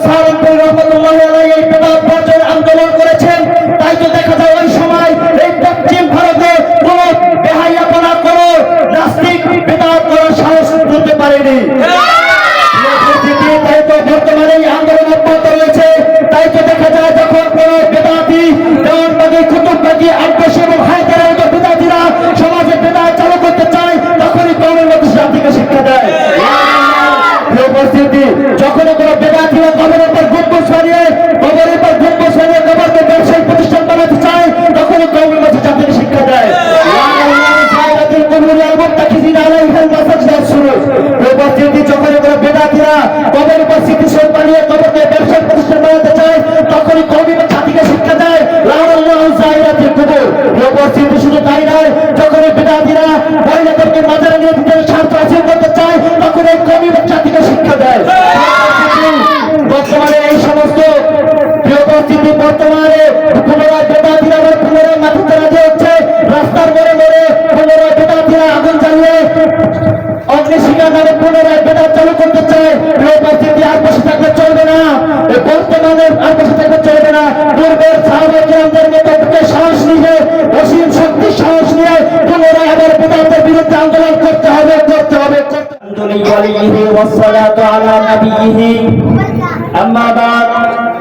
সালামপুর রহমতুল্লাহি আলাইহি এই বেদাত বর্জনের আন্দোলন করেছেন। তাই তো দেখা যায় ওই সময় এই পশ্চিম ভারতে কোন বেহায়াপনা কোন নাস্তিক বেদাত করার সাহস করতে পারেনি। তাই তো বর্তমানে এই আন্দোলন অব্যাহত রয়েছে। তাই তো দেখা যায় যখন কোন বেদাতি দেওয়ানবাদী কুতুববাদী আব্বাসী এবং হায়দারের মতো বেদাতিরা সমাজে বেদাত চালু করতে চায় তখনই কওমের মধ্যে শান্তিকে শিক্ষা দেয়। উপস্থিতি যখন কোনো বেদাতিরা কবরের পর গম্বুজ বানিয়ে কবরের পর গম্বুজ বানিয়ে কবরকে ব্যবসায়িক প্রতিষ্ঠান বানাতে চায় তখনই কওমের মধ্যে জাতিকে শিক্ষা দেয়। উপস্থিতি যখন কোনো বেদাতিরা কবরের পর স্মৃতিসৌধ বানিয়ে কবরকে ব্যবসায়িক প্রতিষ্ঠান বানাতে চায় তখনই কওমের জাতিকে শিক্ষা দেয়। উপস্থিতি শুধু তাই নয়, যখন বেদাতিরা মহিলাদেরকে মাজারে নিয়ে ভিতরে স্বার্থ হাসিল করতে চায় তখন এই কওমের জাতিকে শিক্ষা দেয়। বর্তমানে এই সমস্ত উপস্থিতি বর্তমানে পুনরায় বেদাতিরা আবার পুনরায় মাটিতে রাজি হচ্ছে। রাস্তার মোড়ে মোড়ে পুনরায় বেদাতিরা আগুন জ্বালিয়ে অগ্নিশিখা নামে পুনরায় বেদাত চালু করতে চায়। উপস্থিতি আর বসে থাকলে চলবে না, বর্তমানে আর বসে থাকলে চলবে না। পূর্বের সাহাবায়ে কেরামদের মতো সাহস নিয়ে অসীম শক্তি সাহস নিয়ে পুনরায় আবার বেদাতের বিরুদ্ধে আন্দোলন করতে হবে করতে হবে। والصلاة على نبيه أما بعد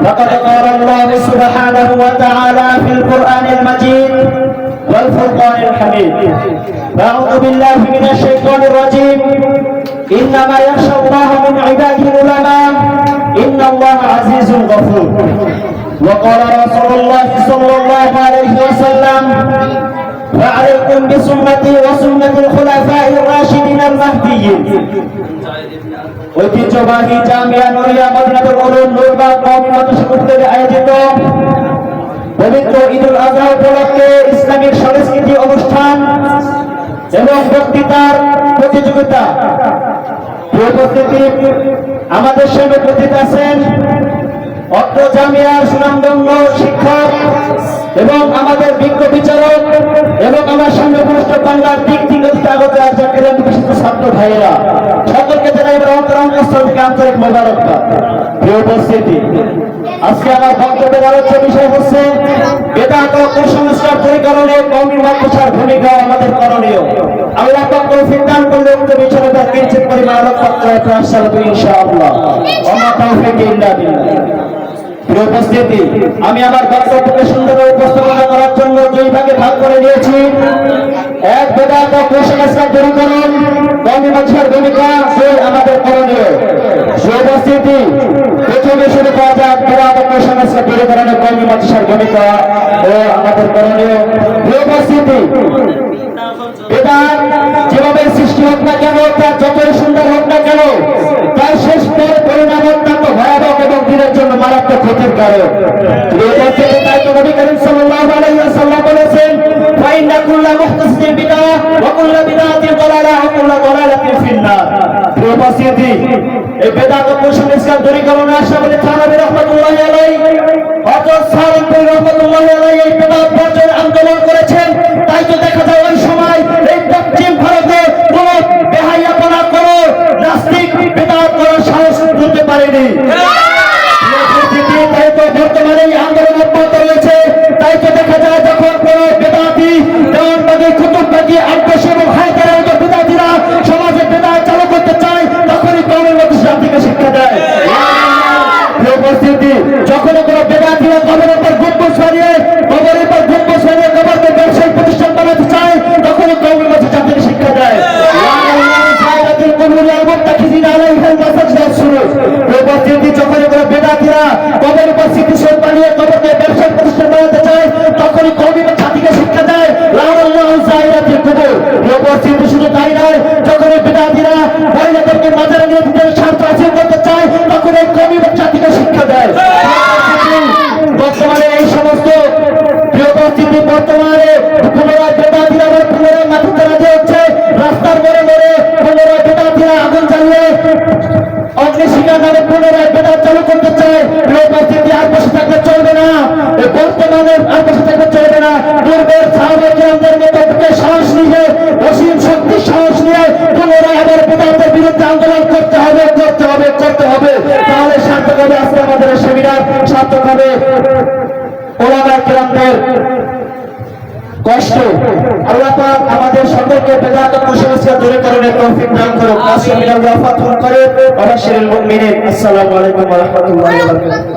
فقد قال الله سبحانه وتعالى في القرآن المجيد والفرقان الحميد أعوذ بالله من الشيطان الرجيم إنما يخشى الله من عباده العلماء إن الله عزيز غفور وقال رسول الله صلى الله عليه وسلم وعليكم بسنتي وسنة الخلفاء الراشدين المهديين। ঐতিহ্যবাহী জামিয়া নুরিয়া মদিনাতুল উলুম নূরবাগ কওমি মাদ্রাসা কর্তৃক আয়োজিত পবিত্র ঈদুল আযহা উপলক্ষে ইসলামিক সংস্কৃতি অনুষ্ঠান এবং বক্তৃতার প্রতিযোগিতা। উপস্থিতি আমাদের সঙ্গে উপস্থিত আছেন অত্র জামিয়ার সুনামধন্য শিক্ষক এবং আমাদের বিজ্ঞ বিচারক এবং আমার সঙ্গে উপস্থিত বাংলার দিক থেকে আগত বিশিষ্ট ছাত্র ভাইয়েরা সকলকে জানাই অন্তরস্থল থেকে আন্তরিক মোবারকবাদ। প্রিয় উপস্থিতি, আজকে আমার বক্তব্যের আলোচ্য বিষয় হচ্ছে বেদাত ও কুসংস্কার দূরীকরণে কওমি মাদ্রাসার ভূমিকা আমাদের করণীয়। আল্লাহ পাক তৌফিক দান করলে উক্ত বিষয়ে তার কিঞ্চিত পরিমাণ আলোকপাত করার প্রয়াস করব ইনশাআল্লাহ। ওয়া তাওফীক ইল্লা বিল্লাহ। প্রিয় উপস্থিতি, আমি আমার বক্তব্যকে সুন্দরভাবে উপস্থাপনা করার জন্য দুই ভাগে ভাগ করে নিয়েছি। এক, বেদাত ও কুসংস্কার দূরীকরণ কওমি মাদ্রাসার ভূমিকা, দুই, আমাদের করণীয়। উপস্থিতি, প্রথমে শুরু করা যাক বেদাত ও কুসংস্কার দূরীকরণে কওমি মাদ্রাসার ভূমিকা ও আমাদের করণীয়। প্রিয় উপস্থিতি, বেদাত যেভাবে সৃষ্টি হোক না কেন, তার যতই সুন্দর হোক না কেন, তার শেষ পরিণাম অত্যন্ত ভয়াবহ এবং দিনের জন্য মারাত্মক ক্ষতির কারণ। তাই তো নবী করিম সাল্লাল্লাহু আলাইহি ওয়াসাল্লাম বলেছেন, ফাইন্না কুল্লা মুহতাসিন বিদআহ ওয়া কুল্লা বিদআতিন দালালাহ ওয়া কুল্লা দালালাতিন ফিন্নার। প্রিয় উপস্থিতি, এই বেদাত ও কুসংস্কার দূরীকরণে আশরাফুল থানভী রাহমাতুল্লাহি আলাইহি হযরত সালামপুর রহমতুল্লাহি আলাইহি এই বেদাত বর্জনের আন্দোলন করেছেন। তাই তো দেখা যায় ওই সময় এই পশ্চিম ভারতে কোন বেহায়াপনা কোন নাস্তিক বেদাত করার সাহস করতে পারেনি। তাই তো বর্তমানে এই আন্দোলন অব্যাহত রয়েছে। তাই তো দেখা যায় যখন কোন বেদাতি দেওয়ানবাদী কুতুববাদী আব্বাসী এবং হায়দারের মতো বেদাতিরা সমাজে বেদাত চালু করতে চায় তখনই কওমের মধ্যে শান্তিকে শিক্ষা দেয়। উপস্থিতি যখন কোনো বেদাতিরা কবরের পর গম্বুজ বানিয়ে কবরের পর গম্বুজ বানিয়ে কবরকে ব্যবসায়িক প্রতিষ্ঠান বানাতে চায় তখনই কওমের মধ্যে জাতিকে শিক্ষা দেয়। উপস্থিতি যখন কোনো বেদাতিরা কবরের পর স্মৃতিসৌধ বানিয়ে কবরকে ব্যবসায়িক প্রতিষ্ঠান বানাতে চায় তখনই কওমের জাতিকে শিক্ষা দেয়। উপস্থিতি শুধু তাই নয়, যখন বেদাতিরা মহিলাদেরকে মাজারে নিয়ে ভিতরে স্বার্থ হাসিল করতে চায় তখন এই কওমের জাতিকে শিক্ষা দেয়। বর্তমানে এই সমস্ত উপস্থিতি বর্তমানে পুনরায় বেদাতিরা আবার পুনরায় মাটিতে রাজি হচ্ছে। রাস্তার মোড়ে মোড়ে পুনরায় বেদাতিরা আগুন জ্বালিয়ে অগ্নিশিখা নামে পুনরায় বেদাত চালু করতে চায়। উপস্থিতি আর বসে থাকলে চলবে না, বর্তমানে আর বসে থাকলে চলবে না। পূর্বের সাহাবায়ে কেরামদের মতো সাহস নিয়ে অসীম শক্তি সাহস নিয়ে পুনরায় আবার বেদাতের বিরুদ্ধে আন্দোলন করতে হবে। করতে হবে, তাহলে সার্থক হবে আজকে আমাদের সেমিনার, সার্থক হবে ওলামায়ে কেরামদের কষ্ট। আল্লাহ পাক আমাদের সকলকে বেদাত ও কুসংস্কার দূরে করার তৌফিক দান করুন। আসসালামু আলাইকুম ওয়া রাহমাতুল্লাহি ওয়া বারাকাতুহু। আসসালামু আলাইকুম ওয়া রাহমাতুল্লাহি ওয়া বারাকাতুহু।